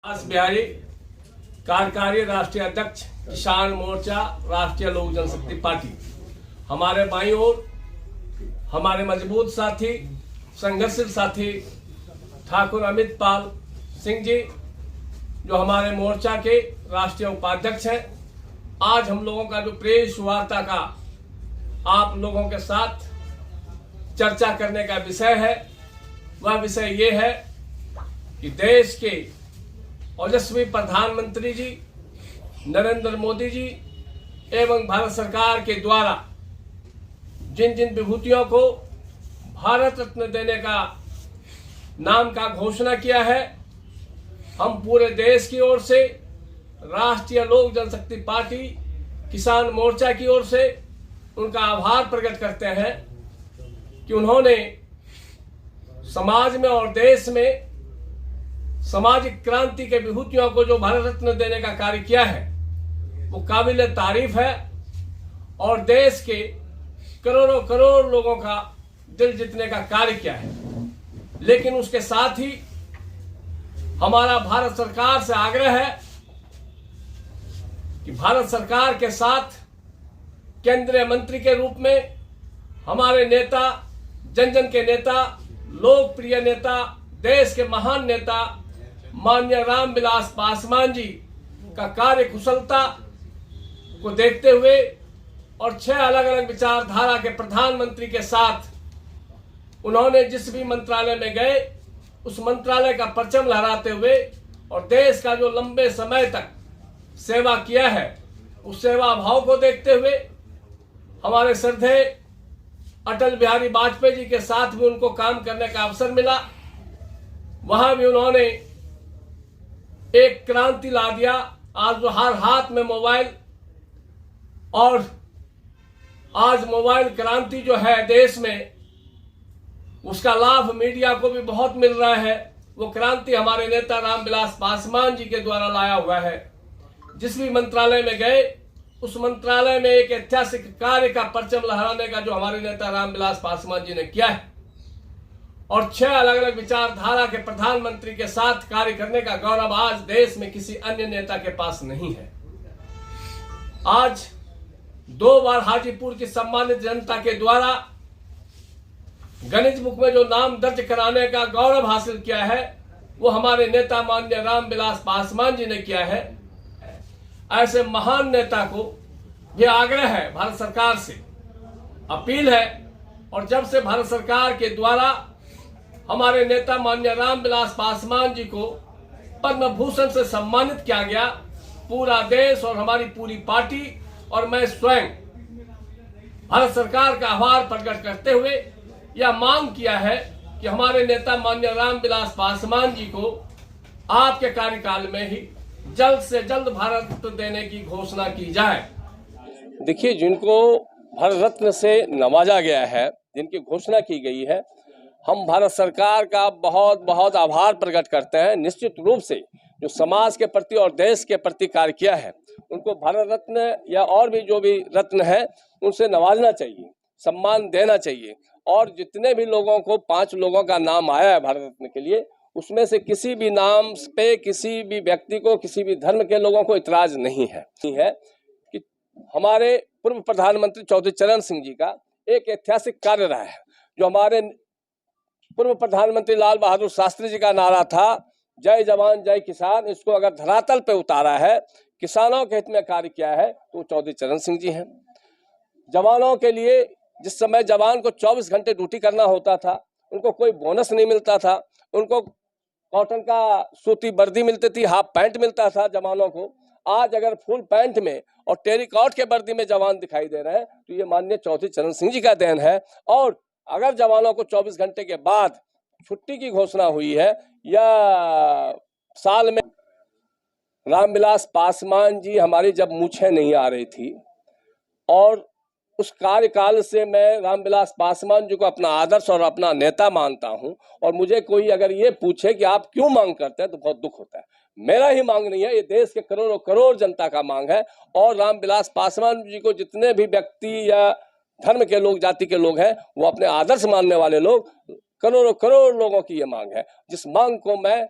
विकास बिहारी, कार्यकारी राष्ट्रीय अध्यक्ष किसान मोर्चा राष्ट्रीय लोक जनशक्ति पार्टी। हमारे बाईं ओर हमारे मजबूत साथी, संघर्षशील साथी ठाकुर अमित पाल सिंह जी, जो हमारे मोर्चा के राष्ट्रीय उपाध्यक्ष हैं। आज हम लोगों का जो प्रेस वार्ता का आप लोगों के साथ चर्चा करने का विषय है, वह विषय ये है कि देश के ओजस्वी प्रधानमंत्री जी नरेंद्र मोदी जी एवं भारत सरकार के द्वारा जिन जिन विभूतियों को भारत रत्न देने का नाम का घोषणा किया है, हम पूरे देश की ओर से राष्ट्रीय लोक जनशक्ति पार्टी किसान मोर्चा की ओर से उनका आभार प्रकट करते हैं कि उन्होंने समाज में और देश में सामाजिक क्रांति के विभूतियों को जो भारत रत्न देने का कार्य किया है, वो काबिल तारीफ है और देश के करोड़ों करोड़ लोगों का दिल जीतने का कार्य किया है। लेकिन उसके साथ ही हमारा भारत सरकार से आग्रह है कि भारत सरकार के साथ केंद्रीय मंत्री के रूप में हमारे नेता, जन जन के नेता, लोकप्रिय नेता, देश के महान नेता माननीय रामविलास पासवान जी का कार्य कुशलता को देखते हुए और 6 अलग अलग विचारधारा के प्रधानमंत्री के साथ उन्होंने जिस भी मंत्रालय में गए, उस मंत्रालय का परचम लहराते हुए और देश का जो लंबे समय तक सेवा किया है, उस सेवा भाव को देखते हुए हमारे श्रद्धेय अटल बिहारी वाजपेयी जी के साथ भी उनको काम करने का अवसर मिला। वहां भी उन्होंने एक क्रांति ला दिया। आज जो हर हाथ में मोबाइल, और आज मोबाइल क्रांति जो है देश में, उसका लाभ मीडिया को भी बहुत मिल रहा है। वो क्रांति हमारे नेता रामविलास पासवान जी के द्वारा लाया हुआ है। जिस भी मंत्रालय में गए, उस मंत्रालय में एक ऐतिहासिक कार्य का परचम लहराने का जो हमारे नेता रामविलास पासवान जी ने किया है, और 6 अलग अलग विचारधारा के प्रधानमंत्री के साथ कार्य करने का गौरव आज देश में किसी अन्य नेता के पास नहीं है। आज 2 बार हाजीपुर की सम्मानित जनता के द्वारा गिनीज बुक में जो नाम दर्ज कराने का गौरव हासिल किया है, वो हमारे नेता माननीय रामविलास पासवान जी ने किया है। ऐसे महान नेता को ये आग्रह है, भारत सरकार से अपील है, और जब से भारत सरकार के द्वारा हमारे नेता माननीय रामविलास पासवान जी को पद्म भूषण से सम्मानित किया गया, पूरा देश और हमारी पूरी पार्टी और मैं स्वयं भारत सरकार का आभार प्रकट करते हुए यह मांग किया है कि हमारे नेता माननीय रामविलास पासवान जी को आपके कार्यकाल में ही जल्द से जल्द भारत रत्न देने की घोषणा की जाए। देखिए, जिनको भारत रत्न से नवाजा गया है, जिनकी घोषणा की गई है, हम भारत सरकार का बहुत बहुत आभार प्रकट करते हैं। निश्चित रूप से जो समाज के प्रति और देश के प्रति कार्य किया है, उनको भारत रत्न या और भी जो भी रत्न है, उनसे नवाजना चाहिए, सम्मान देना चाहिए। और जितने भी लोगों को 5 लोगों का नाम आया है भारत रत्न के लिए, उसमें से किसी भी नाम पे किसी भी व्यक्ति को, किसी भी धर्म के लोगों को इतराज नहीं है कि हमारे पूर्व प्रधानमंत्री चौधरी चरण सिंह जी का एक ऐतिहासिक कार्य रहा है। जो हमारे पूर्व प्रधानमंत्री लाल बहादुर शास्त्री जी का नारा था, जय जवान जय किसान, इसको अगर धरातल पे उतारा है, किसानों के हित में कार्य किया है, तो चौधरी चरण सिंह जी हैं। जवानों के लिए, जिस समय जवान को 24 घंटे ड्यूटी करना होता था, उनको कोई बोनस नहीं मिलता था, उनको कॉटन का सूती वर्दी मिलती थी, हाफ पैंट मिलता था जवानों को। आज अगर फुल पैंट में और टेरिकॉट के वर्दी में जवान दिखाई दे रहे हैं, तो ये माननीय चौधरी चरण सिंह जी का देन है। और अगर जवानों को 24 घंटे के बाद छुट्टी की घोषणा हुई है, या साल में रामविलास पासवान जी हमारी जब मूछें नहीं आ रही थी, और उस कार्यकाल से मैं रामविलास पासवान जी को अपना आदर्श और अपना नेता मानता हूं। और मुझे कोई अगर ये पूछे कि आप क्यों मांग करते हैं, तो बहुत दुख होता है। मेरा ही मांग नहीं है, ये देश के करोड़ों करोड़ जनता का मांग है। और रामविलास पासवान जी को जितने भी व्यक्ति या धर्म के लोग, जाति के लोग हैं, वो अपने आदर्श मानने वाले लोग, करोड़ों करोड़ लोगों की ये मांग है, जिस मांग को मैं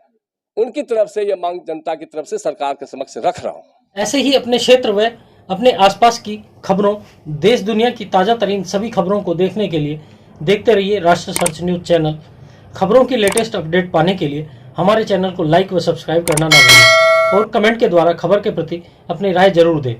उनकी तरफ से यह मांग जनता की तरफ से सरकार के समक्ष रख रहा हूँ। ऐसे ही अपने क्षेत्र व अपने आसपास की खबरों, देश दुनिया की ताज़ा तरीन सभी खबरों को देखने के लिए देखते रहिए राष्ट्र सर्च न्यूज चैनल। खबरों की लेटेस्ट अपडेट पाने के लिए हमारे चैनल को लाइक व सब्सक्राइब करना ना भूलें और कमेंट के द्वारा खबर के प्रति अपनी राय जरूर दें।